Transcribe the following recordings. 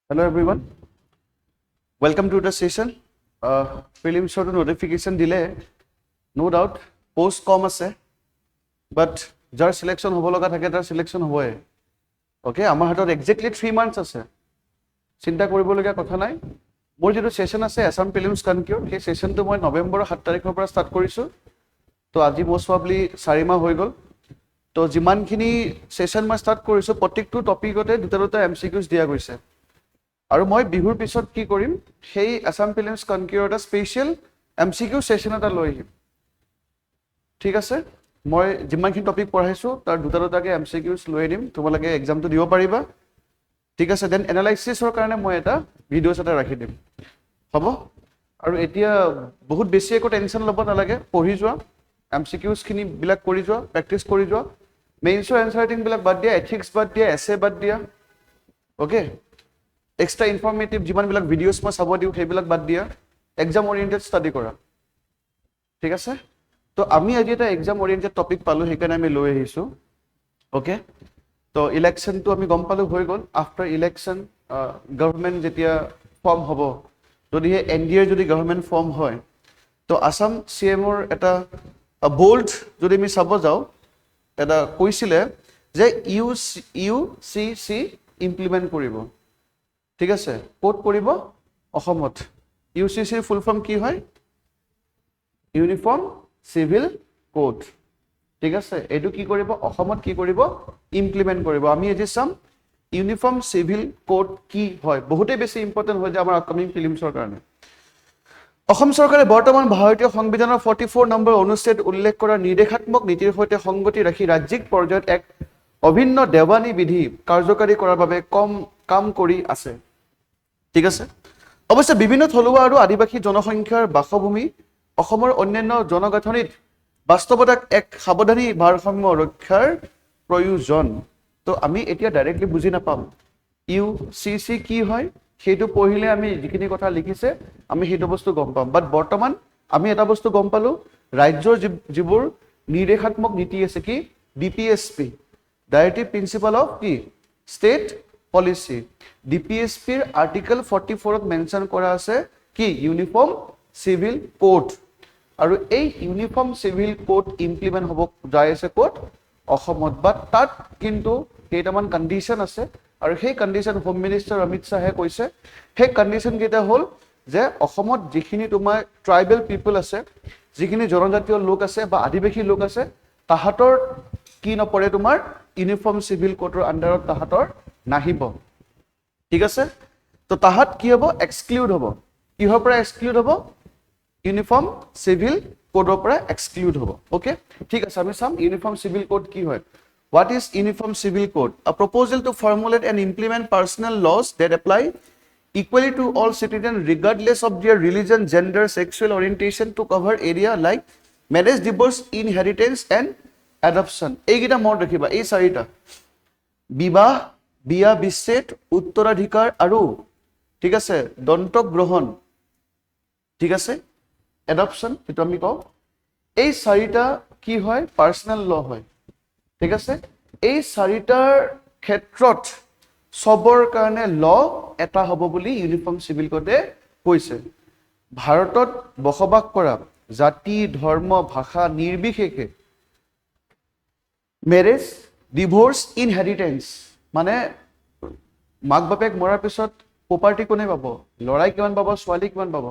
Hello everyone, welcome to the session. Prelims sort of notification delay, no doubt. Post com ase, but jar selection hobo loga thake tar selection hoboe. Okay, amar hatot exactly 3 months ase. Chinta koribo logia kotha nai. Mor jeto session ase Assam Prelims Concure, he session to moi November 7 tarikhor pora start korisu. To aji most probably 4 mah hoi gol. To jiman khini session ma start korisu protekto topic ote duta duta MCQs dia goise. আৰু মই বিহুৰ পিছত কি কৰিম সেই Assam prelims কনকিউৰ এটা special MCQ session এটা লৈ আহিম ঠিক আছে মই যিমানখিনি টপিক পঢ়াইছো তাৰ দুটা দুটাকে এমসিকিউস লৈ দিম তোমালোকে এক্সামটো দিব পাৰিবা ঠিক আছে দেন এনালাইসিসৰ কাৰণে মই এটা ভিডিওছ এটা ৰাখি দিম হ'ব আৰু এতিয়া বহুত বেছি একো টেনচন ল'ব নালাগে পঢ়ি যোৱা এমসিকিউস খিনি বিলাক কৰি যোৱা প্ৰেক্টিস কৰি যোৱা মেইনছৰ এনসাৰ ৰাইটিং বিলাক বাদ দিয়া এথিক্স বাদ দিয়া এছে বাদ দিয়া okay extra informative jiman bilak videos ma sabo diu hebilak bad dia exam oriented study kora ঠিক আছে তো আমি আজি এটা exam oriented topic পালো হেকানে আমি লৈ আহিছো ওকে তো ইলেকশন তো আমি গম পালো হৈ গল after election government jetia form hobo যদি হে এনডিএ যদি government form হয় তো আসাম সিএম or এটা bold যদি আমি সাব যাও এটা কইছিলে যে ইউসিসি ইমপ্লিমেন্ট কৰিব ঠিক আছে কোড কৰিব অসমত ইউসিসিৰ ফুল ফৰ্ম কি হয় ইউনিফৰ্ম সিভিল কোড ঠিক আছে এটো কি কৰিব অসমত কি কৰিব ইমপ্লিমেন্ট কৰিব আমি আজি সাম ইউনিফৰ্ম সিভিল কোড কি হয় বহুতে বেছি ইম্পৰ্টেন্ট হয় যে আমাৰ আপকামিং প্ৰিলিমছৰ কাৰণে অসম চৰকাৰে বৰ্তমান ভাৰতীয় সংবিধানৰ 44 নম্বৰ অনুচ্ছেদ উল্লেখ কৰা নিৰ্দেশাত্মক নীতিৰ সৈতে সংগতি ৰাখি ৰাজ্যিক পৰ্যায়ত এক অভিন্ন দেৱানী বিধি কাৰ্যকাৰী কৰাৰ বাবে কাম কৰি আছে ঠিক আছে অৱশ্যে বিভিন্ন থলুৱা আৰু আদিবাসী জনসংখ্যাৰ বাসভূমি অসমৰ অন্যান্য জনগাঁথনিত বাস্তৱতাক এক সাৱধানী ভাৰসাম্য ৰক্ষাৰ প্ৰয়োজন তো আমি এতিয়া ডাইৰেক্টলি বুজি নাপাম ইউসিসি কি হয় সেইটো পঢ়িলে আমি যিখিনি কথা লিখিছে আমি সেইটো বস্তু গম পাম বাট বৰ্তমান আমি এটা বস্তু গম পালো ৰাজ্যৰ যিবোৰ নিৰ্দেশাত্মক নীতি আছে কি ডিপিএসপি ডাইৰেক্টিভ প্ৰিন্সিপাল অফ কি state policy DPSP article 44 mention কৰা আছে কি ইউনিফৰ্ম সিভিল কোড আৰু এই ইউনিফর্ম সিভিল কোড ইমপ্লিমেন্ট হ'ব যায় আছে কোড অসমত বাট তাত কিন্তু কেইটামান কন্ডিশন আছে আৰু সেই কন্ডিশন হোম মিনিষ্টাৰ অমিত শাহে কৈছে সেই কন্ডিশন কেইটা হ'ল যে অসমত যিখিনি তোমাৰ ট্ৰাইবেল পিপল আছে যিখিনি জনজাতীয় লোক আছে বা আদিবাসী লোক আছে তাহাতৰ কি নপৰে তোমাৰ ইউনিফৰ্ম সিভিল কোডৰ আন্ডাৰত তাহাতৰ নাহিব ঠিক আছে তো তাহাত কি হ'ব এক্সক্লুড হ'ব কিহৰ পৰা এক্সক্লুড হ'ব ইউনিফৰ্ম সিভিল কোডৰ পৰা এক্সক্লুড হ'ব ওকে ঠিক আছে আমি সাম ইউনিফর্ম সিভিল কোড কি হয় what is uniform civil code a proposal to formulate and implement personal laws that apply equally to all citizens regardless of their religion gender sexual orientation to cover area like marriage divorce inheritance and adoption এইগিটা মনত ৰাখিবা এই চাৰিটা বিবাহ বিয়া বিচ্ছেদ উত্তৰাধিকাৰ আৰু ঠিক আছে দন্তক গ্ৰহণ ঠিক আছে এডপশন যেটো আমি কও এই চাৰিটা কি হয় পাৰ্সোনাল ল হয় ঠিক আছে এই চাৰিটাৰ ক্ষেত্ৰত সবৰ কাৰণে ল এটা হ'ব বুলি ইউনিফৰ্ম সিভিল কোডে কৈছে ভাৰতত বসবাস কৰা জাতি ধৰ্ম ভাষা নিৰ্বিশেষে মেৰেজ ডিভোৰ্স ইনহেৰিটেন্স মানে মাক বাপেক মৰাৰ পিছত প্ৰপাৰ্টি কোনে পাব লৰাই কিমান পাব ছোৱালী কিমান পাব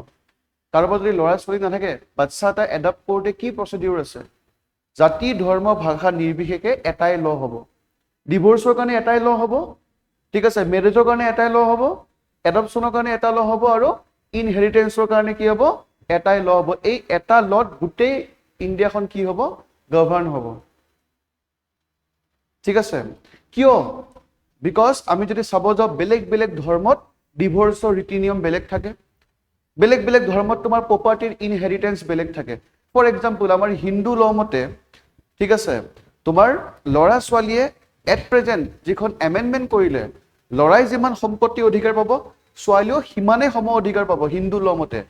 কাৰোবাৰ যদি লৰা ছোৱালী নাথাকে বাচ্চা এটা এডপ্ট কৰোতে কি প্ৰচিডিউৰ আছে জাতি ধৰ্ম ভাষা নিৰ্বিশেষে এটাই ল হ'ব ডিভোৰ্সৰ কাৰণে এটাই ল হ'ব ঠিক আছে মেৰেজৰ কাৰণে এটাই ল হ'ব এডপশনৰ কাৰণে এটা ল হ'ব আৰু ইনহেৰিটেন্সৰ কাৰণে কি হ'ব এটাই ল হ'ব এই এটা লত গোটেই ইণ্ডিয়াখন কি হ'ব গভৰ্ণ হ'ব ঠিক আছে কিয় বিকজ আমি যদি চাব যাও বেলেগ বেলেগ ধৰ্মত ডিভোৰ্সৰ ৰীতি নিয়ম বেলেগ থাকে বেলেগ বেলেগ ধৰ্মত তোমাৰ প্ৰপাৰ্টিৰ ইনহেৰিটেন্স বেলেগ থাকে ফৰ এক্সাম্পল আমাৰ হিন্দু ল মতে ঠিক আছে তোমাৰ লৰা ছোৱালীয়ে এট প্ৰেজেন্ট যিখন এমেন্ডমেন্ট কৰিলে লৰাই যিমান সম্পত্তি অধিকাৰ পাব ছোৱালীও সিমানে সম অধিকাৰ পাব হিন্দু ল মতে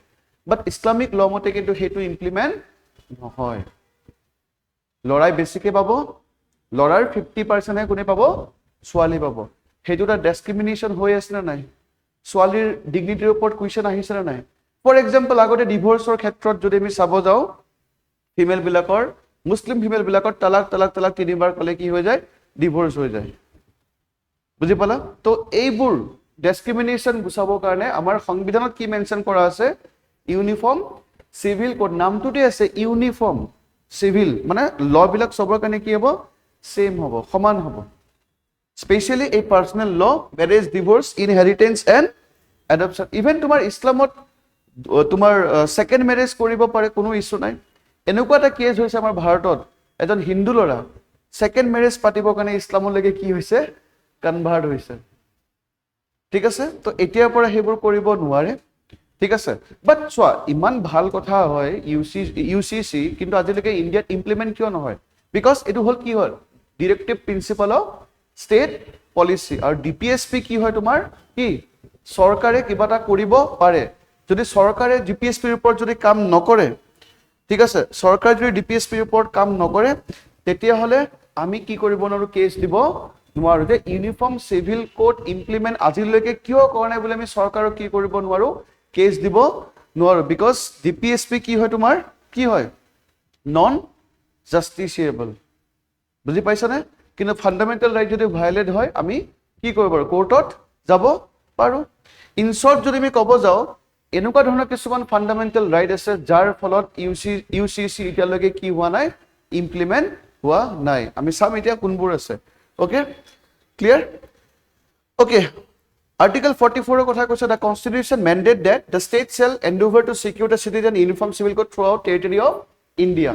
বাট ইসলামিক ল মতে কিন্তু হেতু ইমপ্লিমেন্ট নহয় লৰাই বেছিকে পাব লৰাৰ 50% কোনে পাব ছোৱালী পাব হেতুটা ডিসক্ৰিমিনেশন হৈ আছে না নাই ছোৱালীৰ ডিগনিটিৰ ওপৰত কুৱেশ্যন আহিছে নে নাই ফৰ এক্সাম্পল আগতে ডিভোৰ্চৰ ক্ষেত্ৰত যদি আমি চাব যাওঁ ফিমেল বিলাকৰ মুছলিম ফিমেল বিলাকৰ তালাক তালাক তালাক তিনিবাৰ ক'লে কি হৈ যায় ডিভোৰ্চ হৈ যায় বুজি পালা তো এইবোৰ ডিসক্ৰিমিনেশন গুছাবৰ কাৰণে আমাৰ সংবিধানত কি মেনশন কৰা আছে ইউনিফৰ্ম সিভিল কোড নামটোতে আছে ইউনিফৰ্ম সিভিল মানে ল বিলাক সবৰ কাৰণে কি হ'ব সেম হ'ব সমান হ'ব স্পেশালি এই personal law marriage divorce inheritance and adoption even তোমাৰ ইছলামত তোমাৰ সেকেন্ড ম্যাৰেজ কৰিব পাৰে কোনো ইস্যু নাই এনেকুৱা এটা কেছ হৈছে আমাৰ ভাৰতত এজন হিন্দু ল'ৰা সেকেন্ড ম্যাৰেজ পাতিবৰ কাৰণে ইছলামলৈকে কি হৈছে কনভাৰ্ট হৈছে ঠিক আছে তো এতিয়াৰ পৰা হেবোৰ কৰিব নোৱাৰে ঠিক আছে বাট চোৱা ইমান ভাল কথা হয় ইউসিসি কিন্তু আজিলৈকে ইণ্ডিয়াত ইমপ্লিমেন্ট কিয় নহয় বিকজ এটো হল কি হয় ডিৰেক্টিভ প্ৰিন্সিপাল অফ ষ্টেট পলিচি আৰু ডিপিএছপি কি হয় তোমাৰ কি চৰকাৰে কিবা এটা কৰিব পাৰে যদি চৰকাৰে ডিপিএছপিৰ ওপৰত যদি কাম নকৰে ঠিক আছে চৰকাৰে যদি ডিপিএছপিৰ ওপৰত কাম নকৰে তেতিয়া হলে আমি কি কৰিব নোৱাৰো কেছ দিব নোৱাৰো যে ইউনিফৰ্ম সিভিল কোড ইমপ্লিমেন্ট আজিলৈকে কিয় কৰা নাই বুলি আমি চৰকাৰক কি কৰিব নোৱাৰো কেছ দিব নোৱাৰো বিকজ ডিপিএছপি কি হয় তোমাৰ কি হয় নন জাস্টিসিয়েবল বুজি পাইছানে কিন্তু ফান্ডামেন্টাল ৰাইট যদি ভায়োলেট হয় আমি কি কৰিব পাৰো কোৰ্টত যাব পাৰো ইন শৰ্ট যদি আমি ক'ব যাও এনেকুৱা ধৰণৰ কিছুমান ফান্ডামেন্টাল ৰাইট আছে যাৰ ফলত ইউসিসি এতিয়ালৈকে কি হোৱা নাই ইমপ্লিমেন্ট হোৱা নাই আমি চাম এতিয়া কোনবোৰ আছে ওকে ক্লিয়াৰ ওকে Article 44 কথা কৈছে the constitution mandate that the state shall endeavor to secure the citizen uniform civil code throughout territory of India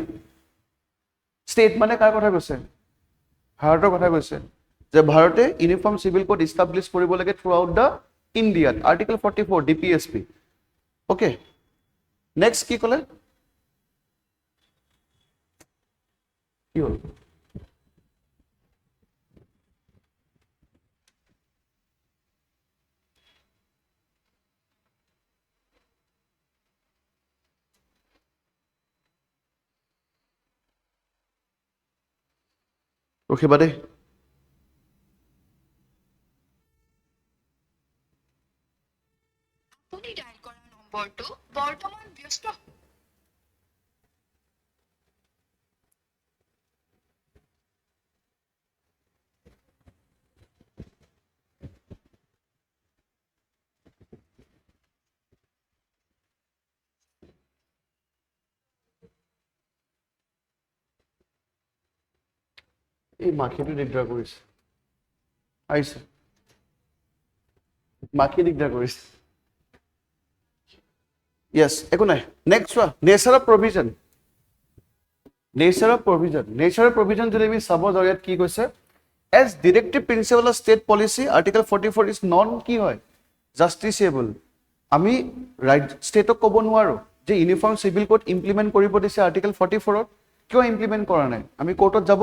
state মানে কাৰ কথা কৈছে ভাৰতৰ কথা কৈছে যে ভাৰতে ইউনিফৰ্ম সিভিল কোড এস্টাবলিশ কৰিব লাগে throughout the India Article 44 DPSP okay next কি ক'লে কি হ'ল ৰখিবা দেই আপুনি ডায়াল কৰা নম্বৰটো বৰ্তমান ব্যস্ত এই মাখিটো দিগদাৰ কৰিছে আহিছে মাখি দিগদাৰ কৰিছে yes একো নাই নেক্সট চোৱা নেচাৰ অফ প্ৰভিজন যদি আমি চাব যাওঁ ইয়াত কি কৈছে as directive principle of state policy article 44 is non কি হয় justiciable আমি ৰাইট ষ্টেটক ক'ব নোৱাৰো যে ইউনিফৰ্ম সিভিল কোড ইমপ্লিমেন্ট কৰিব দিছে আৰ্টিকেল 44 ত কিয় ইমপ্লিমেন্ট কৰা নাই আমি কোৰ্টত যাব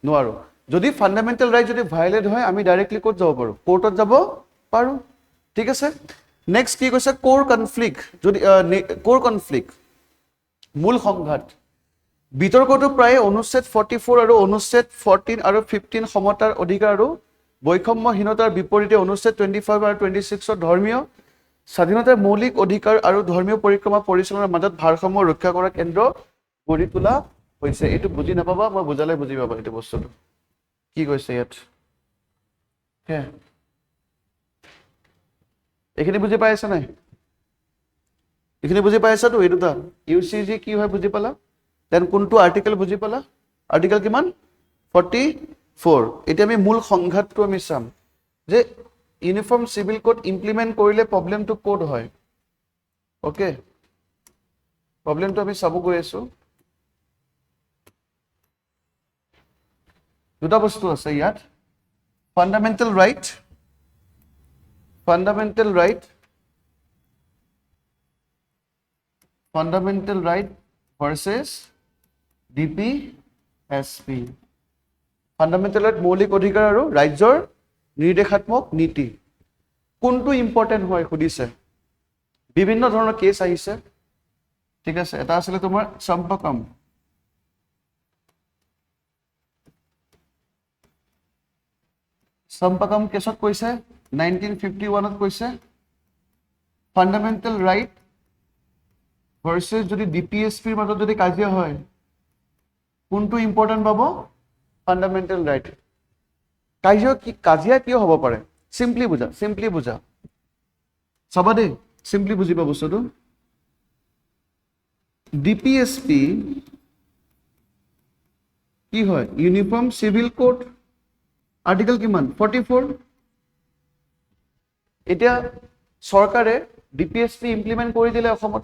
নোৱাৰো যদি ফান্ডামেন্টাল ৰাইট যদি ভায়োলেট হয় আমি ডাইৰেক্টলি কোৰ্ট যাব পাৰো কোৰ্টত যাব পাৰো ঠিক আছে নেক্সট কি কৈছে কোৰ কনফ্লিক্ট যদি কোৰ কনফ্লিক্ট মূল সংঘাত বিতৰ্কটো প্ৰায় অনুচ্ছেদ 44 আৰু অনুচ্ছেদ 14 আৰু 15 সমতাৰ অধিকাৰ আৰু বৈষম্যহীনতাৰ বিপৰীতে অনুচ্ছেদ 25 আৰু 26 ৰ ধৰ্মীয় স্বাধীনতাৰ মৌলিক অধিকাৰ আৰু ধৰ্মীয় পৰিক্ৰমা পৰিচালনাৰ মাজত ভাৰসাম্য ৰক্ষা কৰা কেন্দ্ৰ গঢ়ি তোলা হৈছে এইটো বুজি নাপাবা মই বুজালে বুজি পাবা এইটো বস্তুটো কি কৈছে ইয়াত হে এইখিনি বুজি পাইছা নাই এইখিনি বুজি পাইছা তো এই দুটা ইউসিজি কি হয় বুজি পালা দেন কোনটো আৰ্টিকেল বুজি পালা আৰ্টিকেল কিমান 44 এতিয়া আমি মূল সংঘাতটো আমি চাম যে ইউনিফৰ্ম সিভিল কোড ইমপ্লিমেন্ট কৰিলে প্ৰবলেমটো কোড হয় ওকে প্ৰবলেমটো আমি চাব গৈ আছো দুটা বস্তু আছে ইয়াত ফান্ডামেন্টাল ৰাইট ভাৰ্সেস ডিপিএছপি ফান্ডামেন্টাল ৰাইট মৌলিক অধিকাৰ আৰু ৰাজ্যৰ নিৰ্দেশাত্মক নীতি কোনটো ইম্পৰ্টেন্ট হয় সুধিছে বিভিন্ন ধৰণৰ কেছ আহিছে ঠিক আছে এটা আছিল তোমাৰ সম্পকম কেছত কৈছে 1951 ত কৈছে ফাণ্ডামেণ্টেল ৰাইট ভাৰ্চেছ যদি ডিপিএছপিৰ মাজত যদি কাজিয়া হয়, কোনটো ইম্পৰ্টেণ্ট পাব? Fundamental right. কাজিয়া কিয় হ'ব পাৰে? চিম্পলি বুজা চাবা দেই, চিম্পলি বুজিবা বস্তুটো। ডিপিএছপি কি হয়? ইউনিফৰ্ম চিভিল কোড আৰ্টিকেল কিমান? 44। এতিয়া চৰকাৰে ডিপিএছপি ইমপ্লিমেণ্ট কৰি দিলে অসমত,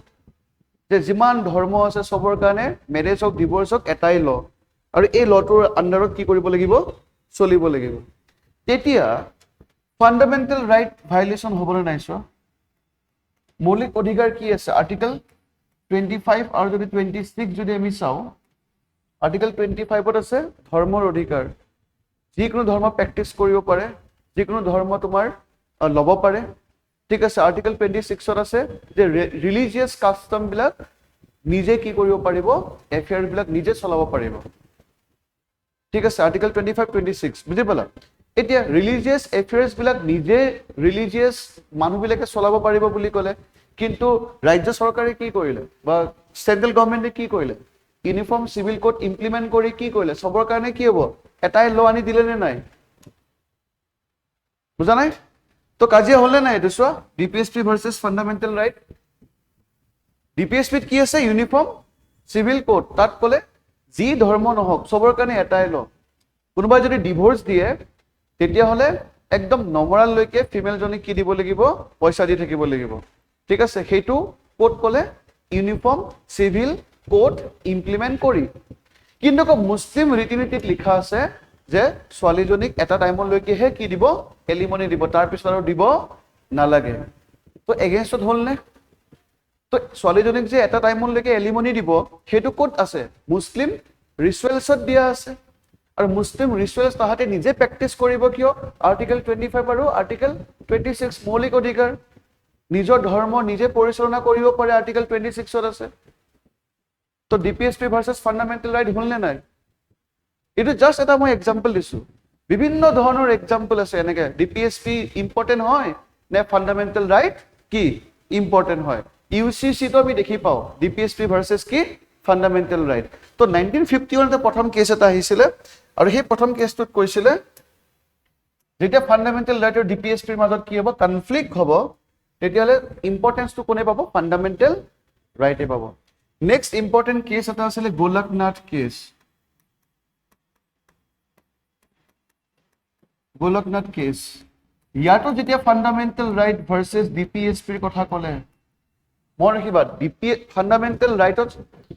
যে যিমান ধৰ্ম আছে চবৰ কাৰণে মেৰেজ হওক ডিভোৰ্চ হওক এটাই ল, আৰু এই লটোৰ আণ্ডাৰত কি কৰিব লাগিব? চলিব লাগিব। তেতিয়া ফাণ্ডামেণ্টেল ৰাইট ভাইলেশ্যন হ'বলৈ নাই। চোৱা, মৌলিক অধিকাৰ কি আছে? আৰ্টিকেল 25 আৰু যদি 26 যদি আমি চাওঁ, আৰ্টিকেল 25ত আছে ধৰ্মৰ অধিকাৰ, যিকোনো ধৰ্ম প্ৰেক্টিছ কৰিব পাৰে, যিকোনো ধৰ্ম তোমাৰ ল'ব পাৰে, ঠিক আছে। আৰ্টিকেল 26ত আছে যে ৰিলিজিয়াছ কাষ্টমবিলাক নিজে কি কৰিব পাৰিব? এফেয়াৰবিলাক নিজে চলাব পাৰিব, ঠিক আছে। আৰ্টিকেল 25, 26 বুজি পালা? এতিয়া ৰিলিজিয়াছ এফেয়াৰ্ছবিলাক নিজে ৰিলিজিয়াছ মানুহবিলাকে চলাব পাৰিব বুলি ক'লে, কিন্তু ৰাজ্য চৰকাৰে কি কৰিলে বা চেণ্ট্ৰেল গভৰ্ণমেণ্টে কি কৰিলে? ইউনিফৰ্ম চিভিল কোড ইমপ্লিমেণ্ট কৰি কি কৰিলে? চবৰ কাৰণে কি হ'ব? এটাই ল আনি দিলে নে নাই? বুজা নাই? তো কাজিয়া হ'লে নাই? এইটো চোৱা, ডিপিএছপি ভাৰ্চেছ ফাণ্ডামেণ্টেল ৰাইট। ডিপিএছপিত কি আছে? Uniform civil code. তাত ক'লে যি ধৰ্ম নহওক চবৰ কাৰণে এটাই ল। কোনোবাই যদি ডিভোৰ্চ দিয়ে তেতিয়াহ'লে একদম নমৰালৈকে ফিমেলজনীক কি দিব লাগিব? পইচা দি থাকিব লাগিব, ঠিক আছে। সেইটো ক'ত ক'লে? ইউনিফৰ্ম চিভিল কোড ইমপ্লিমেণ্ট কৰি। কিন্তু আকৌ মুছলিম ৰীতি নীতিত লিখা আছে যে ছোৱালীজনীক এটা টাইমলৈকেহে কি দিব? এলিমনি দিব, তাৰপিছত আৰু দিব নালাগে। তো এগেইনষ্টত হ'লনে? তো ছোৱালীজনীক যে এটা টাইমলৈকে এলিমনি দিব, সেইটো ক'ত আছে? মুছলিম ৰিচুৱেলছত দিয়া আছে। আৰু মুছলিম ৰিচুৱেলছ তাহাঁতে নিজে প্ৰেক্টিছ কৰিব কিয়? আৰ্টিকেল 25 আৰু আৰ্টিকেল 26 মৌলিক অধিকাৰ, নিজৰ ধৰ্ম নিজে পৰিচালনা কৰিব পাৰে, আৰ্টিকেল 26ত আছে। তো ডিপিএছপি ভাৰ্চেছ ফাণ্ডামেণ্টেল ৰাইট হ'লনে নাই? এইটো জাষ্ট এটা মই এক্সাম্পল দিছোঁ, বিভিন্ন ধৰণৰ এক্সাম্পল আছে এনেকৈ। ডিপিএছপি ইম্পৰ্টেণ্ট হয় নে ফাণ্ডামেণ্টেল ৰাইট কি ইম্পৰ্টেণ্ট হয়? ইউচিচিটো আমি দেখি পাওঁ ডিপিএছপি ভাৰ্চেছ কি ফাণ্ডামেণ্টেল ৰাইট। তো 1951 প্ৰথম কেছ এটা আহিছিলে, আৰু সেই প্ৰথম কেছটোত কৈছিলে যেতিয়া ফাণ্ডামেণ্টেল ৰাইট আৰু ডিপিএছপিৰ মাজত কি হ'ব? কনফ্লিক্ট হ'ব, তেতিয়াহ'লে ইম্পৰ্টেঞ্চটো কোনে পাব? ফাণ্ডামেণ্টেল ৰাইটে পাব। নেক্সট ইম্পৰ্টেণ্ট কেছ এটা আছিলে গোলকনাথ কেছ। গোলকনাথ কেছ, ইয়াতো যেতিয়া ফাণ্ডামেণ্টেল ৰাইট ভাৰ্চেছ ডিপিএছপিৰ কথা ক'লে, মন ৰাখিবা, ফাণ্ডামেণ্টেল ৰাইটত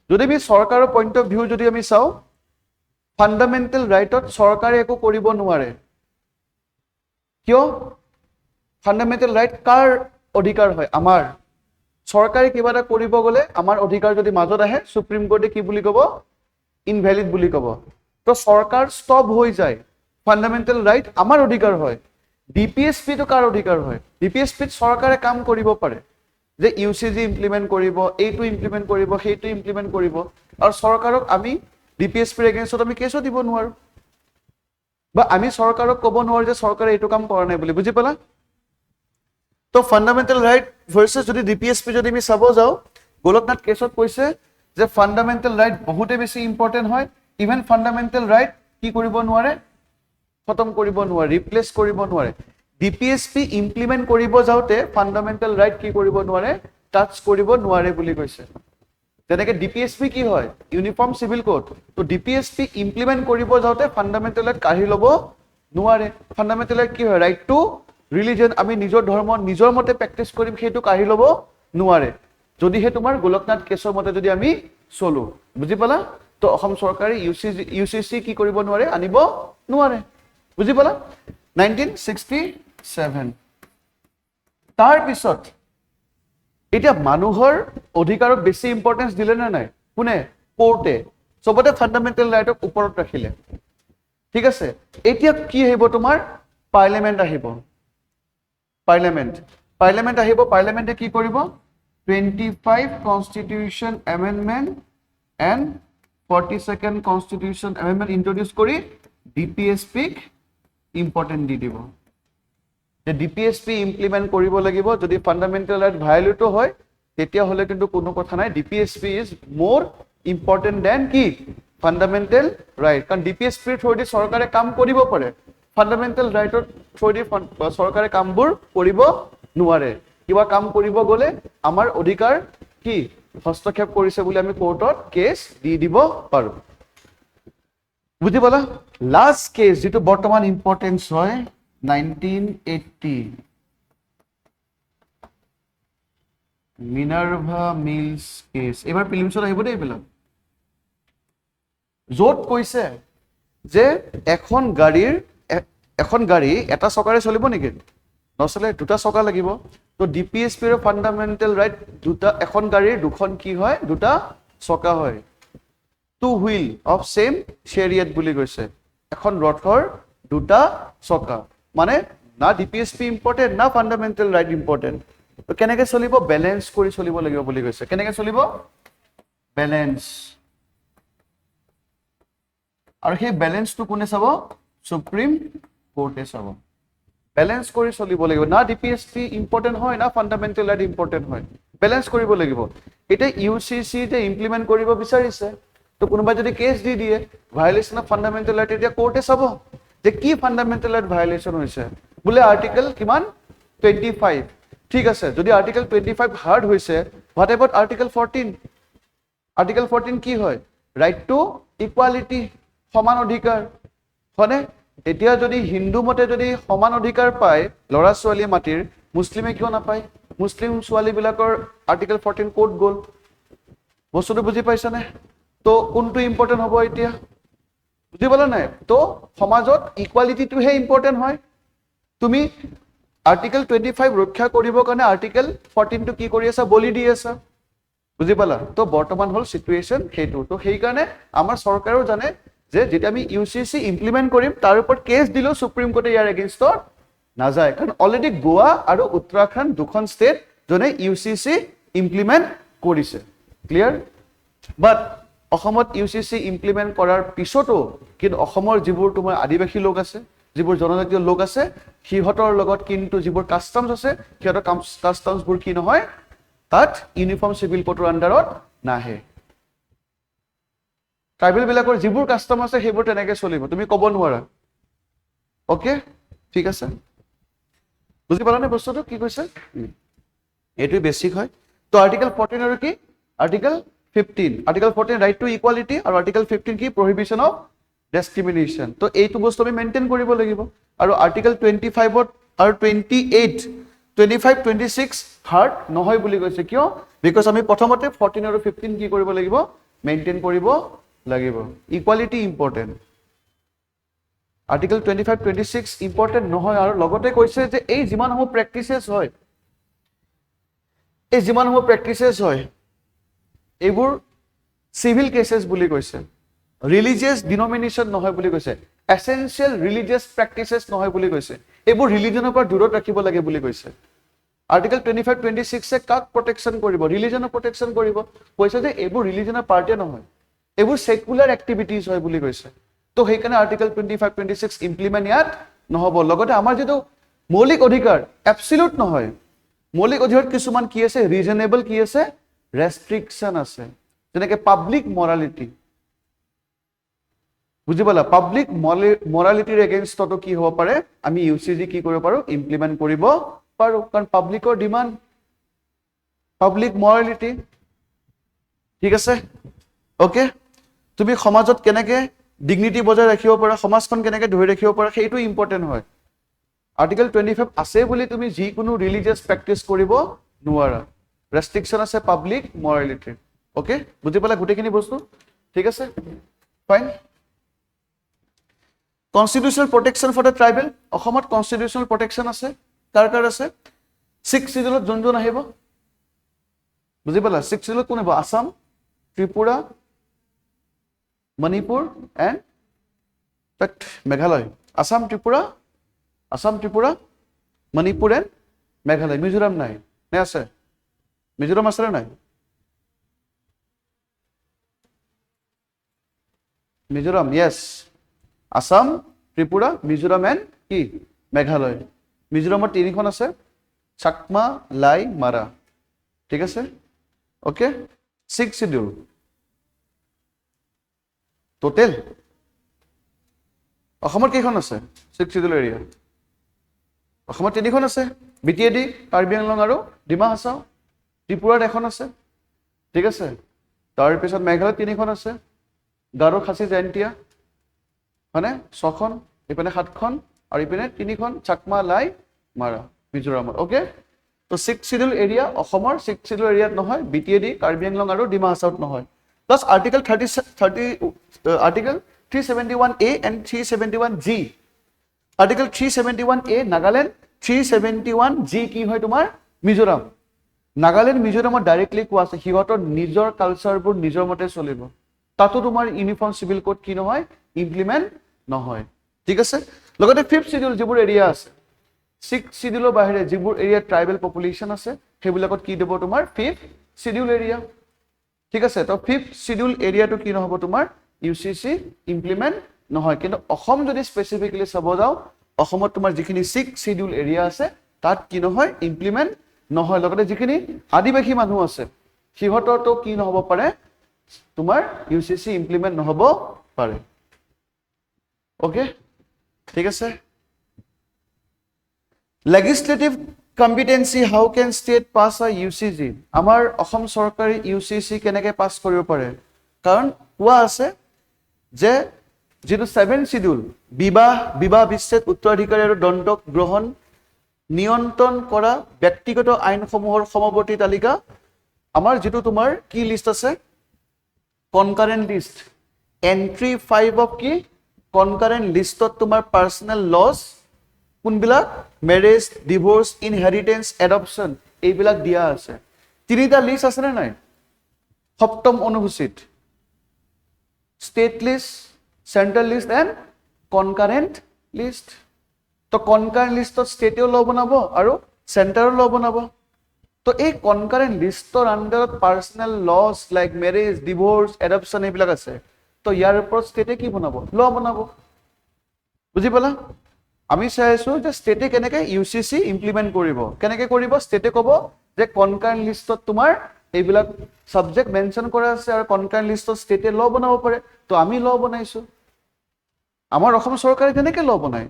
যদি আমি চৰকাৰৰ পইণ্ট অফ ভিউ যদি আমি চাওঁ, ফাণ্ডামেণ্টেল ৰাইটত চৰকাৰে একো কৰিব নোৱাৰে। কিয়? ফাণ্ডামেণ্টেল ৰাইট কাৰ অধিকাৰ হয়? আমাৰ। চৰকাৰে কিবা এটা কৰিব গ'লে আমাৰ অধিকাৰ যদি মাজত আহে, সুপ্ৰিম কোৰ্টে কি বুলি ক'ব? ইনভেলিড বুলি ক'ব। তো চৰকাৰ ষ্টপ হৈ যায়, ফাণ্ডামেণ্টেল ৰাইট আমাৰ অধিকাৰ হয়। ডিপিএছপিটো কাৰ অধিকাৰ হয়? ডিপিএছপিত চৰকাৰে কাম কৰিব পাৰে, যে ইউচিজি ইমপ্লিমেণ্ট কৰিব, এইটো ইমপ্লিমেণ্ট কৰিব, সেইটো ইমপ্লিমেণ্ট কৰিব, আৰু চৰকাৰক আমি ডিপিএছপিৰ এগেইনষ্টত আমি কেছো দিব নোৱাৰোঁ, বা আমি চৰকাৰক ক'ব নোৱাৰোঁ যে চৰকাৰে এইটো কাম কৰা নাই বুলি। বুজি পালা? তো ফাণ্ডামেণ্টেল ৰাইট ভাৰ্চেছ যদি ডিপিএছপি যদি আমি চাব যাওঁ, গোলকনাথ কেছত কৈছে যে ফাণ্ডামেণ্টেল ৰাইট বহুতে বেছি ইম্পৰ্টেণ্ট হয়। ইভেন ফাণ্ডামেণ্টেল ৰাইট কি কৰিব নোৱাৰে? খতম কৰিব নোৱাৰে, ৰিপ্লেচ কৰিব নোৱাৰে। ডিপিএছপি ইমপ্লিমেণ্ট কৰিব যাওঁতে ফাণ্ডামেণ্টেল ৰাইট কি কৰিব নোৱাৰে? টাচ কৰিব নোৱাৰে বুলি কৈছে। যেনেকৈ ডিপিএছপি কি হয়? Uniform civil code. তো ডিপিএছপি ইমপ্লিমেণ্ট কৰিব যাওঁতে ফাণ্ডামেণ্টেল ৰাইট কাঢ়ি ল'ব নোৱাৰে। ফাণ্ডামেণ্টেল ৰাইট কি হয়? ৰাইট টু ৰিলিজন, আমি নিজৰ ধৰ্ম নিজৰ মতে প্ৰেক্টিছ কৰিম, সেইটো কাঢ়ি ল'ব নোৱাৰে, যদিহে তোমাৰ গোলকনাথ কেছৰ মতে যদি আমি চলো। বুজি পালা? তো অসম চৰকাৰে ইউচিচি কি কৰিব নোৱাৰে? আনিব নোৱাৰে। বুজি পালা? 1967। তাৰপিছত এতিয়া মানুহৰ অধিকাৰক বেছি ইম্পৰ্টেঞ্চ দিলে নে নাই? কোনে? কোৰ্টে। চবতে ফাণ্ডামেণ্টেল ৰাইটক ওপৰত ৰাখিলে, ঠিক আছে। এতিয়া কি আহিব? তোমাৰ পাৰ্লিয়ামেণ্ট আহিব। পাৰ্লিয়ামেণ্ট আহিব। পাৰ্লিয়ামেণ্টে কি কৰিব? 25 constitution amendment and 42nd constitution amendment introduce কৰি ডিপিএছপিক ইম্পৰ্টেণ্ট দি দিব। যে ডিপিএছপি ইমপ্লিমেণ্ট কৰিব লাগিব যদি ফাণ্ডামেণ্টেল ৰাইট ভায়োলেটো হয় তেতিয়াহ'লে কিন্তু কোনো কথা নাই ডিপিএছপি ইজ মোৰ ইম্পৰ্টেণ্ট দেন কি ফাণ্ডামেণ্টেল ৰাইট কাৰণ ডিপিএছপিৰ থ্ৰুদি চৰকাৰে কাম কৰিব পাৰে ফাণ্ডামেণ্টেল ৰাইটৰ থ্ৰুদি চৰকাৰে কামবোৰ কৰিব নোৱাৰে কিবা কাম কৰিব গ'লে আমাৰ অধিকাৰ কি হস্তক্ষেপ কৰিছে বুলি আমি কোৰ্টত কেছ দি দিব পাৰোঁ বুজি পালা লাষ্ট কেছ যেটো বৰ্তমান ইম্পৰ্টেন্স হয় 1980 মিনাৰ্ভা মিলছ কেছ এবাৰ প্ৰিলিমছত আহিব দেই এইবিলাক য'ত কৈছে যে এখন গাড়ী এটা চকাৰে চলিব নেকি নচলে দুটা চকা লাগিব তো ডিপিএছপিৰ ফাণ্ডামেণ্টেল ৰাইট দুটা এখন গাড়ীৰ দুখন কি হয় দুটা চকা হয় টু হুইল অফ সেম চেৰিয়েট বুলি কৈছে এখন ৰথৰ দুটা চকা মানে না ডিপিএছপি ইম্পৰ্টেণ্ট না ফাণ্ডামেণ্টেল ৰাইট ইম্পৰ্টেণ্ট তো কেনেকৈ চলিব বেলেঞ্চ কৰি চলিব লাগিব বুলি কৈছে কেনেকৈ চলিব বেলেঞ্চ আৰু সেই বেলেঞ্চটো কোনে চাব সুপ্ৰিম কোৰ্টে চাব বেলেঞ্চ কৰি চলিব লাগিব না ডিপিএছপি ইম্পৰ্টেণ্ট হয় না ফাণ্ডামেণ্টেল ৰাইট ইম্পৰ্টেণ্ট হয় বেলেঞ্চ কৰিব লাগিব এতিয়া ইউচিচি যে ইমপ্লিমেণ্ট কৰিব বিচাৰিছে তো কোনোবাই যদি কেছ দি দিয়ে ভায়োলেশ্যন অফ ফাণ্ডামেণ্টেল ৰাইট এতিয়া কোৰ্টে চাব যে কি ফাণ্ডামেণ্টেল ৰাইট ভায়োলেশ্যন হৈছে বোলে আৰ্টিকেল কিমান 25 ঠিক আছে যদি আৰ্টিকেল 25 হাৰ্ড হৈছে হোৱাট এবাউট আৰ্টিকেল 14 আৰ্টিকেল 14 কি হয় ৰাইট টু ইকুৱালিটি সমান অধিকাৰ হয়নে এতিয়া যদি হিন্দু মতে যদি সমান অধিকাৰ পায় ল'ৰা ছোৱালী মাটিৰ মুছলিমে কিয় নাপায় মুছলিম ছোৱালীবিলাকৰ আৰ্টিকেল 14 কোড গ'ল বস্তুটো বুজি পাইছানে তো কোনটো ইম্পৰ্টেণ্ট হ'ব এতিয়া বুজি পালা নাই তো সমাজত ইকুৱালিটিটোহে ইম্পৰ্টেণ্ট হয় তুমি আৰ্টিকেল 25 ৰক্ষা কৰিবৰ কাৰণে আৰ্টিকেল 14 টো কি কৰি আছা বলি দি আছা বুজি পালা তো বৰ্তমান হল সিচুৱেশ্যন সেইটো তো সেই কাৰণে আমাৰ চৰকাৰেও জানে যে যেতিয়া আমি ইউচিচি ইমপ্লিমেণ্ট কৰিম তাৰ ওপৰত কেছ দিলো সুপ্ৰিম কোৰ্টে ইয়াৰ এগেইনষ্টত নাযায় কাৰণ অলৰেডি গোৱা আৰু উত্তৰাখণ্ড দুখন ষ্টেট জনে ইউচিচি ইমপ্লিমেণ্ট কৰিছে ক্লিয়াৰ বাট অসমত ইউচিচি ইমপ্লিমেণ্ট কৰাৰ পিছতো কিন্তু অসমৰ যিবোৰ তোমাৰ আদিবাসী লোক আছে যিবোৰ জনজাতীয় লোক আছে সিহঁতৰ লগত কিন্তু যিবোৰ কাষ্টমছ আছে সিহঁতৰ কাষ্টমছবোৰ কি নহয় তাত ইউনিফৰ্ম চিভিল কোডৰ আণ্ডাৰত নাহে ট্ৰাইবেল বিলাকৰ যিবোৰ কাষ্টম আছে সেইবোৰ তেনেকৈ চলিব তুমি ক'ব নোৱাৰা ওকে ঠিক আছে বুজি পালানে বস্তুটো কি কৈছে এইটো বেসিক হয় তো আৰ্টিকেল 14 আৰু কি article 15 article 14 right to equality আৰু আৰ্টিকেল 15 কি প্ৰহিবিশন অফ ডিসক্ৰিমিনেশন তো এইটো বস্তু আমি মেইনটেইন কৰিব লাগিব আৰু আৰ্টিকেল 25 আৰু 28 25 26 হাৰ্ড নহয় বুলি কৈছে কিয় বিকজ আমি প্ৰথমতে 14 আৰু 15 কি কৰিব লাগিব মেইনটেইন কৰিব লাগিব ইকুৱালিটি ইম্পৰ্টেন্ট আৰ্টিকেল 25 26 ইম্পৰ্টেন্ট নহয় আৰু লগতে কৈছে যে এই যিমানসমূহ প্ৰেক্টিসেছ হয় এইবোৰ সিভিল কেसेस বুলি কৈছে ৰিলিজিয়াছ ডিনমিনেশ্যন নহয় বুলি কৈছে এসেনশিয়াল ৰিলিজিয়াছ প্ৰেক্টিসেছ নহয় বুলি কৈছে এইবোৰ ৰিলিজনৰ পৰা দূৰত ৰাখিব লাগে বুলি কৈছে আৰ্টিকেল 25 26 এ কাক প্ৰটেকচন কৰিব ৰিলিজনৰ প্ৰটেকচন কৰিব কৈছে যে এইবোৰ ৰিলিজনৰ পাৰ্টি নহয় এইবোৰ সেকুলাৰ এক্টিভিটিজ হয় বুলি কৈছে তো সেইকাৰণে আৰ্টিকেল 25 26 ইমপ্লিমেণ্ট ইয়াত নহব লগতে আমাৰ যেটো মৌলিক অধিকাৰ এবসলিউট নহয় মৌলিক অধিকাৰ কিছুমান কি আছে ৰিজনেবল কি আছে ৰেষ্ট্ৰিকশন আছে যেনেকৈ পাব্লিক মৰালিটি বুজি পালা পাব্লিক মৰালিটিৰ এগেইনষ্টটো কি হ'ব পাৰে আমি ইউচিজি কি কৰিব পাৰো ইমপ্লিমেণ্ট কৰিব পাৰো কাৰণ পাব্লিকৰ ডিমান্ড পাব্লিক মৰালিটি ঠিক আছে ওকে তুমি সমাজত কেনেকৈ ডিগনিটি বজাই ৰাখিব পাৰা সমাজখন কেনেকৈ ধৰি ৰাখিব পাৰা সেইটো ইম্পৰ্টেন্ট হয় আৰ্টিকেল 25 আছে বুলি তুমি যি কোনো ৰিলিজিয়াছ প্ৰেক্টিস কৰিব নোৱাৰা ৰেষ্ট্ৰিকশন আছে পাব্লিক মৰালিটি ওকে বুজি পালা গুটেখিনি বস্তু ঠিক আছে fine constitutional protection for the tribal অসমত কনস্টিটিউশনাল প্ৰটেকচন আছে কাৰ আছে 6 শিডিউলত যোন আহিব বুজি পালা 6 শিডিউলত কোন আহিব আসাম ত্ৰিপুৰা মণিপুৰ এণ্ড মেঘালয় আসাম ত্ৰিপুৰা মণিপুৰ এণ্ড মেঘালয় মিজোৰাম নাই নে আছে মিজোৰাম আছে নাই মিজোৰাম ইয়েস আসাম ত্ৰিপুৰা মিজোৰাম এণ্ড কি মেঘালয় মিজোৰামত 3খন আছে, চাকমা, লাই, মাৰা, ঠিক আছে, অ'কে। 6 শিডিউল টোটেল অসমত কেইখন আছে 6 শিডিউল এৰিয়া? অসমত 3খন আছে, BTAD, কাৰ্বি আংলং আৰু ডিমা হাছাও। ত্ৰিপুৰাত 1খন আছে, ঠিক আছে। তাৰপিছত মেঘালয়ত 3খন আছে, গাৰো, খাচী, জয়ন্তীয়া, হয়নে? 6খন, ইপিনে 7খন আৰু ইপিনে 3খন, চাকমা, লাই, মাৰা, মিজোৰামত, অ'কে। তো 6 শিডিউল এৰিয়া অসমৰ 6 শিডিউল এৰিয়াত নহয়, BTAD, কাৰ্বি আংলং আৰু ডিমা হাছাওত নহয়। Plus article 371A and 371G। Article 371A Nagaland, 371G কি হয় তোমাৰ মিজোৰাম। নাগালেণ্ড মিজোৰামত ডাইৰেক্টলি কোৱা আছে সিহঁতৰ নিজৰ কালচাৰবোৰ নিজৰ মতে চলিব, তাতো তোমাৰ ইউনিফৰ্ম চিভিল কোড কি নহয় ইমপ্লিমেণ্ট নহয়, ঠিক আছে। লগতে 5th শিডিউল যিবোৰ এৰিয়া আছে, 6 শিডিউলৰ বাহিৰে যিবোৰ এৰিয়াত ট্ৰাইবেল পপুলেশ্যন আছে সেইবিলাকত কি দিব তোমাৰ 5th শিডিউল এৰিয়া, ঠিক আছে। তো 5th শিডিউল এৰিয়াটো কি নহ'ব তোমাৰ UCC ইমপ্লিমেণ্ট নহয়। কিন্তু অসম যদি স্পেচিফিকেলি চাব যাওঁ, অসমত তোমাৰ যিখিনি 6 শিডিউল এৰিয়া আছে তাত কি নহয় ইমপ্লিমেণ্ট নহয়। লগতে যিখিনি আদিবাসী মানুহ আছে সিহঁতৰতো কি নহ'ব পাৰে তোমাৰ UCC ইমপ্লিমেণ্ট নহ'ব পাৰে, অ'কে, ঠিক আছে। Legislative competency, how can state pass a UCC? আমাৰ অসম চৰকাৰে UCC কেনেকৈ পাছ কৰিব পাৰে? কাৰণ কোৱা আছে যে যিটো 7th শিডিউল বিবাহ বিচ্ছেদ, উত্তৰাধিকাৰী আৰু দণ্ডক গ্ৰহণ নিয়ন্ত্ৰণ কৰা ব্যক্তিগত আইনসমূহৰ সমৱৰ্তী তালিকা, আমাৰ যিটো তোমাৰ কি লিষ্ট আছে কনকাৰেণ্ট লিষ্ট, এন্ট্ৰি 5 অফ কি কনকাৰেণ্ট লিষ্টত তোমাৰ পাৰ্চনেল লছ কোনবিলাক মেৰেজ, ডিভোৰ্চ, ইনহেৰিটেন্স, এডপশ্যন এইবিলাক দিয়া আছে। 3টা লিষ্ট আছে নে নাই? 7ম অনুসূচিত state list, central list and concurrent list. তো কনকাৰেণ্ট লিষ্টত ষ্টেটেও ল বনাব আৰু চেণ্টাৰো ল বনাব। তো এই কনকাৰেণ্ট লিষ্টৰ আণ্ডাৰত personal laws like marriage, divorce, adoption এইবিলাক আছে। তো ইয়াৰ ওপৰত ষ্টেটে কি বনাব ল বনাব, বুজি পালা? আমি চাই আছো যে ষ্টেটে কেনেকৈ UCC ইমপ্লিমেণ্ট কৰিব, কেনেকৈ কৰিব ষ্টেটে ক'ব যে কনকাৰেণ্ট লিষ্টত তোমাৰ এইবিলাক ছাবজেক্ট মেনশ্যন কৰা আছে আৰু কনকাৰেণ্ট লিষ্টত ষ্টেটে ল বনাব পাৰে। তো আমি ল বনাইছো, আমাৰ অসম চৰকাৰে কেনেকৈ ল বনায়,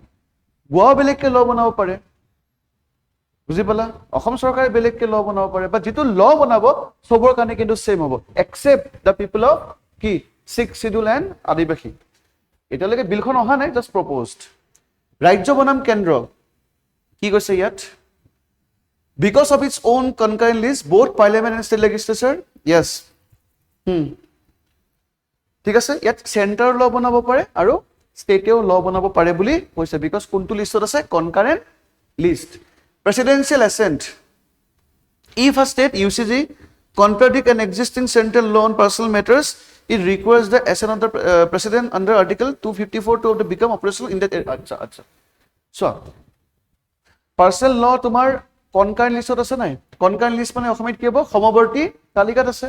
গোৱা বেলেগকৈ ল বনাব পাৰে, বুজি পালা? অসম চৰকাৰে বেলেগকৈ ল বনাব পাৰে, বা যিটো ল বনাব চবৰ কাৰণে কিন্তু ছেম হ'ব এক্সেপ্ট দ্য পিপল অফ কি 6 শিডিউল এণ্ড আদিবাসী। এতিয়ালৈকে বিলখন অহা নাই, জাষ্ট প্ৰপ'জড। ৰাজ্য বনাম কেন্দ্ৰ কি কৈছে ইয়াত? Because of its own concurrent list both parliament and state legislature, yes, ঠিক আছে। ইয়াত চেণ্টাৰ ল বনাব পাৰে আৰু ষ্টেটেও ল বনাব পাৰে বুলি কৈছে, বিকজ কোনটো লিষ্টত আছে concurrent list. Presidential assent, if a state UCC contradict an existing central law on personal matters, it requires the assent of the president under Article 254 to become operational in that area. আচ্ছা চোৱা, personal ল তোমাৰ কনকাৰেণ্ট লিষ্টত আছে নাই? কনকাৰেণ্ট list মানে অসমীয়াত কি হ'ব সমৱৰ্তী তালিকাত আছে।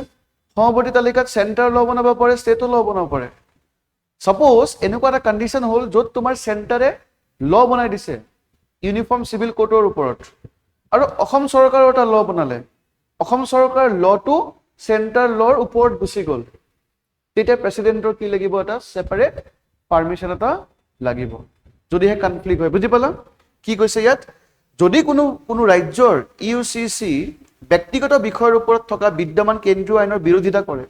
সমৱৰ্তী তালিকাত চেণ্টাৰ ল বনাব পাৰে, ষ্টেটো ল বনাব পাৰে। সাপোজ এনেকুৱা এটা কণ্ডিশ্যন হ'ল য'ত তোমাৰ চেণ্টাৰে ল বনাই দিছে ইউনিফৰ্ম চিভিল কোডৰ ওপৰত আৰু অসম চৰকাৰৰ এটা ল বনালে, অসম চৰকাৰ লটো চেণ্টাৰ লৰ ওপৰত গুচি গ'ল, তেতিয়া প্ৰেচিডেণ্টৰ কি লাগিব এটা ছেপাৰেট পাৰ্মিশ্যন এটা লাগিব যদিহে কনফ্লিক্ট হয়, বুজি পালা? কি কৈছে ইয়াত? যদি কোনো ৰাজ্যৰ UCC ব্যক্তিগত বিষয়ৰ ওপৰত থকা বিদ্যমান কেন্দ্ৰীয় আইনৰ বিৰোধিতা কৰে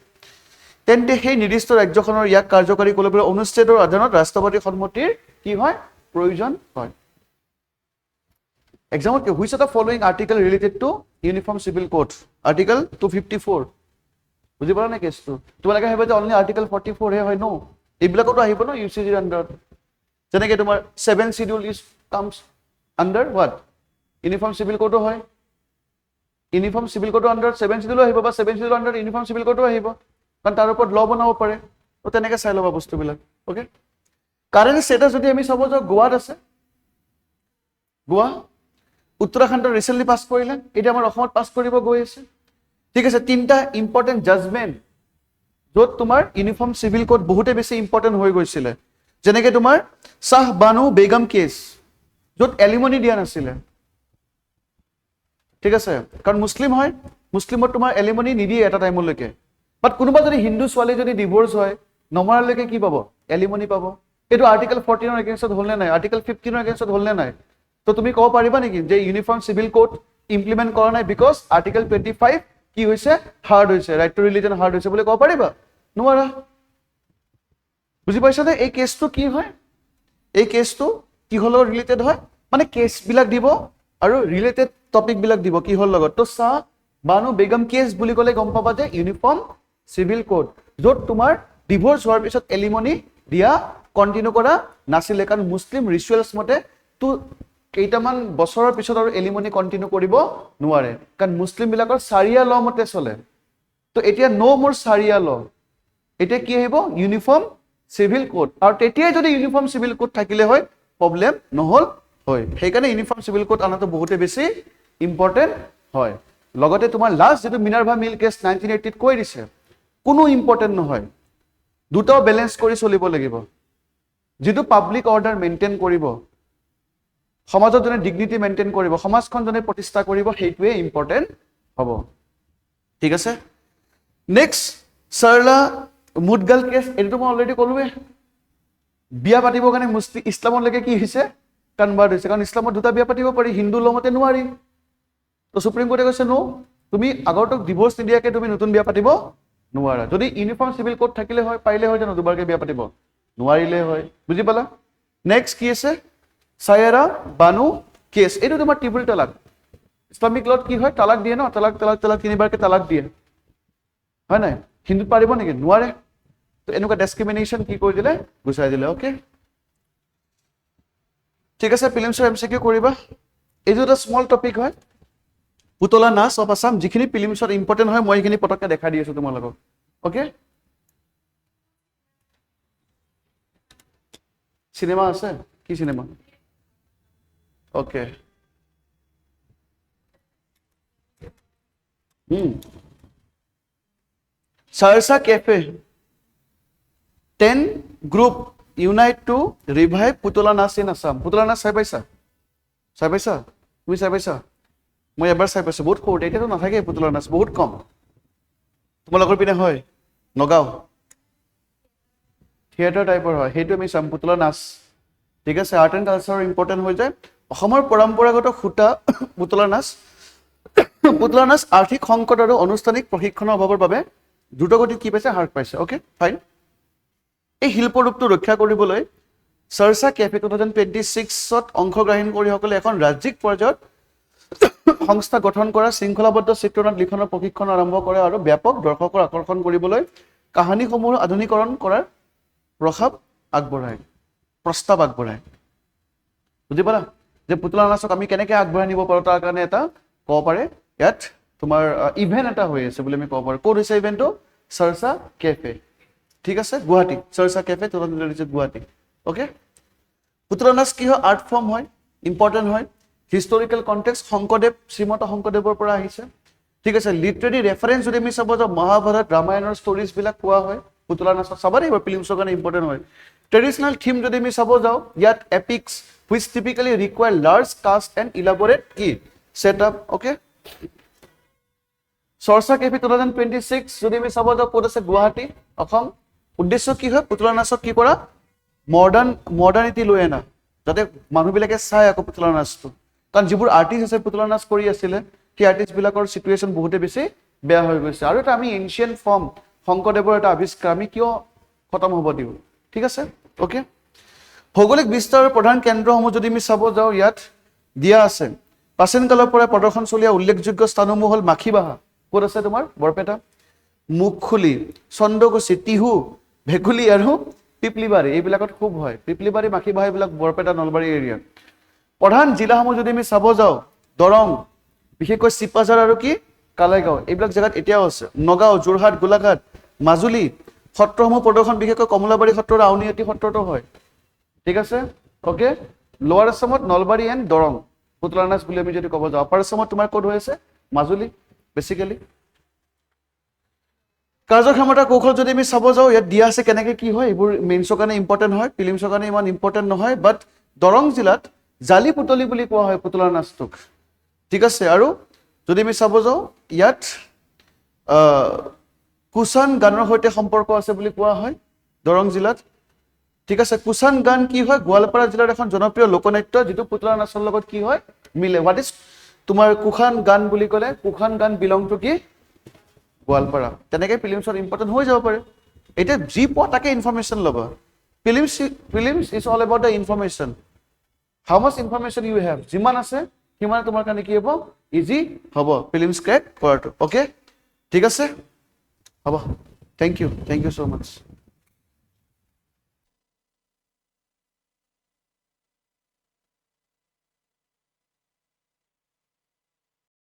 তেন্তে সেই নিৰ্দিষ্ট ৰাজ্যখনৰ ইয়াক কাৰ্যকাৰী কৰিবলৈ অনুচ্ছেদৰ অধীনত ৰাষ্ট্ৰপতিৰ সন্মতিৰ কি হয় প্ৰয়োজন হয়। এক্সাম্পল কি, which of the following article related to uniform civil code? Article 254, বুজি পালা নে কেছটো? তোমালোকে ভাবিবা যে অনলি আৰ্টিকেল 44 হে হয়, ন এইবিলাকতো আহিব ন UCCৰ আণ্ডাৰত। যেনেকৈ তোমাৰ 7th schedule is comes under what uniform civil kodo হয়, ইউনিফৰ্ম চিভিল কোডৰ আণ্ডাৰত 7th শিডিউলো আহিব, বা 7th শিডিউলৰ আণ্ডাৰত ইউনিফৰ্ম চিভিল কোডো আহিব, কাৰণ তাৰ ওপৰত ল বনাব পাৰে। তো তেনেকৈ চাই ল'বা বস্তুবিলাক, অ'কে। কাৰেণ্ট ষ্টেটাছ যদি আমি চাব যাওঁ, গোৱাত আছে, গোৱা উত্তৰাখণ্ডত ৰিচেণ্টলি পাছ কৰিলে, এতিয়া আমাৰ অসমত পাছ কৰিব গৈ আছে, ঠিক আছে। 3টা ইম্পৰ্টেণ্ট জাজমেণ্ট য'ত তোমাৰ ইউনিফৰ্ম চিভিল কোড বহুতে বেছি ইম্পৰ্টেণ্ট হৈ গৈছিলে, যেনেকৈ তোমাৰ শ্বাহ বানু বেগম কেছ য'ত এলিমনি দিয়া নাছিলে, ঠিক আছে, কাৰণ মুছলিম হয়, মুছলিমত তোমাৰ এলিমনি নিদিয়ে এটা টাইমলৈকে, বাট কোনোবা যদি হিন্দু ছোৱালী যদি ডিভোৰ্চ হয় নমৰালৈকে কি পাব, এলিমনি পাব। এইটো আৰ্টিকেল 14 এগেইনষ্টত হ'লনে নাই, আৰ্টিকেল 15 এগেইনষ্টত হ'লনে নাই? তো তুমি ক'ব পাৰিবা নেকি যে ইউনিফৰ্ম চিভিল কোড ইমপ্লিমেণ্ট কৰা নাই বিকজ আৰ্টিকেল 25 কি হৈছে, হাৰ্ড হৈছে, ৰাইট টু ৰিলিজন হাৰ্ড হৈছে বুলি ক'ব পাৰিবা? নোৱাৰা। বুজি পাইছানে? এই কেছটো কি হয়, এই কেছটো কিহৰ লগত ৰিলেটেড হয়, মানে কেছবিলাক দিব আৰু ৰিলেটেড টপিকবিলাক দিব কিহৰ লগত। তো চাহ বানু বেগম কেছ বুলি ক'লে গম পাবা যে ইউনিফৰ্ম চিভিল কোড, য'ত তোমাৰ ডিভোৰ্চ হোৱাৰ পিছত এলিমনি দিয়া কণ্টিনিউ কৰা নাছিলে, কাৰণ মুছলিম ৰিচুৱেলছ মতে তো কেইটামান বছৰৰ পিছত আৰু এলিমনি কণ্টিনিউ কৰিব নোৱাৰে, কাৰণ মুছলিমবিলাকৰ চাৰিয়া ল মতে চলে। তো এতিয়া ন' মোৰ চাৰিয়া ল, এতিয়া কি আহিব, ইউনিফৰ্ম চিভিল কোড, আৰু তেতিয়াই যদি ইউনিফৰ্ম চিভিল কোড থাকিলে হয় প্ৰব্লেম নহ'ল হয়। সেইকাৰণে ইউনিফৰ্ম চিভিল কোড আনাটো বহুতে বেছি ইম্পৰ্টেণ্ট হয়। লগতে তোমাৰ লাষ্ট যিটো মিনাৰ্ভা মিল কেছ 1980ত কৈ দিছে, কোনো ইম্পৰ্টেণ্ট নহয়, দুটাও বেলেঞ্চ কৰি চলিব লাগিব। যিটো পাব্লিক অৰ্ডাৰ মেইনটেইন কৰিব, সমাজত যোনে ডিগনিটি মেইনটেইন কৰিব, সমাজখন যোনে প্ৰতিষ্ঠা কৰিব, সেইটোৱে ইম্পৰ্টেণ্ট হ'ব। ঠিক আছে, নেক্সট চাৰ্লা মুদগাল কেছ, এইটো মই অলৰেডি ক'লোৱে, বিয়া পাতিবৰ কাৰণে ইছলামলৈকে কি হৈছে, কনভাৰ্ট হৈছে, কাৰণ ইছলামত দুটা বিয়া পাতিব পাৰি, হিন্দু ল মতে নোৱাৰি। তো সুপ্ৰিম কোৰ্টে কৈছে নো, তুমি আগৰটোক ডিভোৰ্চ নিদিয়াকে তুমি নতুন বিয়া পাতিব নোৱাৰা। যদি ইউনিফৰ্ম চিভিল কোড থাকিলে হয় পাৰিলে হয় জানো দুবাৰকে বিয়া পাতিব, নোৱাৰিলে হয়। বুজি পালা? নেক্সট কি আছে, চায়াৰা বানু কেছ, এইটো তোমাৰ ট্ৰিপল তালাক। ইছলামিক লত কি হয়, তালাক দিয়ে ন, তালাক তালাক তালাক তিনিবাৰকে তালাক দিয়ে, হয় নাই? হিন্দুত পাৰিব নেকি? নোৱাৰে। তো এনেকুৱা ডিছক্ৰিমিনেশ্যন কি কৰি দিলে, গুচাই দিলে। অ'কে, ঠিক আছে, প্ৰিলিমছৰ MCQ কৰিবা। এইটো এটা স্মল টপিক হয়, পুতলা নাচ অফ আছাম, যিখিনি প্ৰিলিমছত ইম্পৰ্টেণ্ট হয় মই সেইখিনি পটককৈ দেখাই দি আছো তোমালোকক। অ'কে, চিনেমা আছে, কি চিনেমা? অ'কে, চাৰসা cafe 10 group unite to revive Putala Nach in Assam. পুতলা নাচ চাই পাইছা? চাই পাইছা? তুমি চাই পাইছা? মই এবাৰ চাই পাইছোঁ, বহুত সৰুতে, এতিয়াতো নাথাকে পুতলা নাচ, বহুত কম। তোমালোকৰ পিনে হয়? নগাঁও থিয়েটাৰ টাইপৰ হয়, সেইটো আমি চাম, পুতলা নাচ। ঠিক আছে, আৰ্ট এণ্ড কালচাৰ ইম্পৰ্টেণ্ট হৈ যায়। অসমৰ পৰম্পৰাগত সূতা পুতলা নাচ। পুতলা নাচ আৰ্থিক সংকট আৰু আনুষ্ঠানিক প্ৰশিক্ষণৰ অভাৱৰ বাবে দ্ৰুতগতিত কি পাইছে, হ্ৰাস পাইছে। Okay, fine. এই শিল্পৰূপটো ৰক্ষা কৰিবলৈ চাৰসা কেফে 2026ত অংশগ্ৰহণকাৰীসকলে এখন ৰাজ্যিক পৰ্যায়ত সংস্থা গঠন কৰা, শৃংখলাবদ্ধ চিত্ৰনাট লিখনৰ প্ৰশিক্ষণ আৰম্ভ কৰে আৰু ব্যাপক দৰ্শকৰ আকৰ্ষণ কৰিবলৈ কাহিনীসমূহ আধুনিকৰণ কৰাৰ প্ৰস্তাৱ আগবঢ়ায়। বুজি পালা যে পুতলা নাচক আমি কেনেকৈ আগবঢ়াই নিব পাৰোঁ, তাৰ কাৰণে এটা ক'ব পাৰে ইয়াত তোমাৰ ইভেণ্ট এটা হৈ আছে বুলি আমি ক'ব পাৰোঁ। ক'ত হৈছে ইভেণ্টটো? চাৰসা কেফে। ঠিক আছে, গুৱাহাটী, চাৰসা কেফে 2026 গুৱাহাটী। অ'কে, পুতলা নাচ কি হয়, আৰ্ট ফৰ্ম হয়, ইম্পৰ্টেণ্ট হয়। হিষ্টৰিকেল কণ্টেক্সট শংকৰদেৱ, শ্ৰীমন্ত শংকৰদেৱৰ পৰা আহিছে। ঠিক আছে, লিটাৰেৰী ৰেফাৰেঞ্চ যদি আমি চাব যাওঁ, মহাভাৰত ৰামায়ণৰ ষ্টৰিজবিলাক কোৱা হয় পুতলা নাচত, চাব লাগিব, ফিল্মছৰ কাৰণে ইম্পৰ্টেণ্ট হয়। ট্ৰেডিশ্যনেল থিম যদি আমি চাব যাওঁ, ইয়াত epics which typically require large cast and elaborate কি ছেট আপ। অ'কে, চাৰসা কেফে 2026 যদি আমি চাব যাওঁ, ক'ত আছে? গুৱাহাটী, অসম। উদ্দেশ্য কি হয়, পুতলা নাচত কি কৰা, মডাৰ্ণিটি লৈ আনা, যাতে মানুহবিলাকে চাই আকৌ পুতলা নাচটো। কাৰণ যিবোৰ আৰ্টিষ্ট আছে পুতলা নাচ কৰি আছিলে, সেই আৰ্টিষ্টবিলাকৰ চিটুৱেশ্যন বহুতে বেছি বেয়া হৈ গৈছে। আৰু এটা আমি এনচিয়েণ্ট ফৰ্ম, শংকৰদেৱৰ এটা আৱিষ্কাৰ, আমি কিয় খতম হ'ব দিওঁ? ঠিক আছে, অ'কে। ভৌগোলিক বিস্তাৰৰ প্ৰধান কেন্দ্ৰসমূহ যদি আমি চাব যাওঁ, ইয়াত দিয়া আছে। প্ৰাচীন কালৰ পৰা প্ৰদৰ্শন চলোৱা উল্লেখযোগ্য স্থানসমূহ হ'ল মাখিবাহা, ক'ত আছে তোমাৰ? বৰপেটা। মুখখুলি, চন্দ্ৰকুছি, টিহু, ভেকুলী আৰু পিপলিবাৰী, এইবিলাকত খুব হয়। পিপলিবাৰী, মাখিবাহা এইবিলাক বৰপেটা নলবাৰী এৰিয়া। প্ৰধান জিলাসমূহ যদি আমি চাব যাওঁ, দৰং, বিশেষকৈ চিপাঝাৰ আৰু কি কালাইগাঁও, এইবিলাক জেগাত এতিয়াও আছে। নগাঁও, যোৰহাট, গোলাঘাট, মাজুলী। সত্ৰসমূহ প্ৰদৰ্শন বিশেষকৈ কমলাবাৰী সত্ৰ আৰু আউনীআটী সত্ৰতো হয়। ঠিক আছে, অ'কে। লোৱাৰ আছামত নলবাৰী এণ্ড দৰং পুতলা নাচ বুলি আমি যদি ক'ব যাওঁ। আপাৰ আছামত তোমাৰ ক'ত হৈ আছে? মাজুলী বেচিকেলি। কাৰ্যক্ষমতা কৌশল যদি আমি চাব যাওঁ, ইয়াত দিয়া আছে কেনেকৈ কি হয়, এইবোৰ মেইনছৰ কাৰণে ইম্পৰ্টেণ্ট হয়, ফিল্মছৰ কাৰণে ইমান ইম্পৰ্টেণ্ট নহয়। বাট দৰং জিলাত জালি পুতলি বুলি কোৱা হয় পুতলা নাচটোক। ঠিক আছে, আৰু যদি আমি চাব যাওঁ ইয়াত কুচান গানৰ সৈতে সম্পৰ্ক আছে বুলি কোৱা হয় দৰং জিলাত ঠিক আছে কুচান গান কি হয় গোৱালপাৰা জিলাৰ এখন জনপ্ৰিয় লোকনৃত্য যিটো পুতলা নাচৰ লগত কি হয় মিলে হোৱাট ইজ তোমাৰ কুখান গান বুলি ক'লে কুখান গান বিলং টু কি গোৱালপাৰা তেনেকৈ ফিল্মছত ইম্পৰ্টেণ্ট হৈ যাব পাৰে এতিয়া যি পোৱা তাকে ইনফৰমেশ্যন ল'বা films is all about the information how much information you have যিমান আছে সিমানে তোমাৰ কাৰণে কি হ'ব ইজি হ'ব ফিল্মছ ক্ৰেক কৰাটো অ'কে ঠিক আছে হ'ব থেংক ইউ ছ' মাছ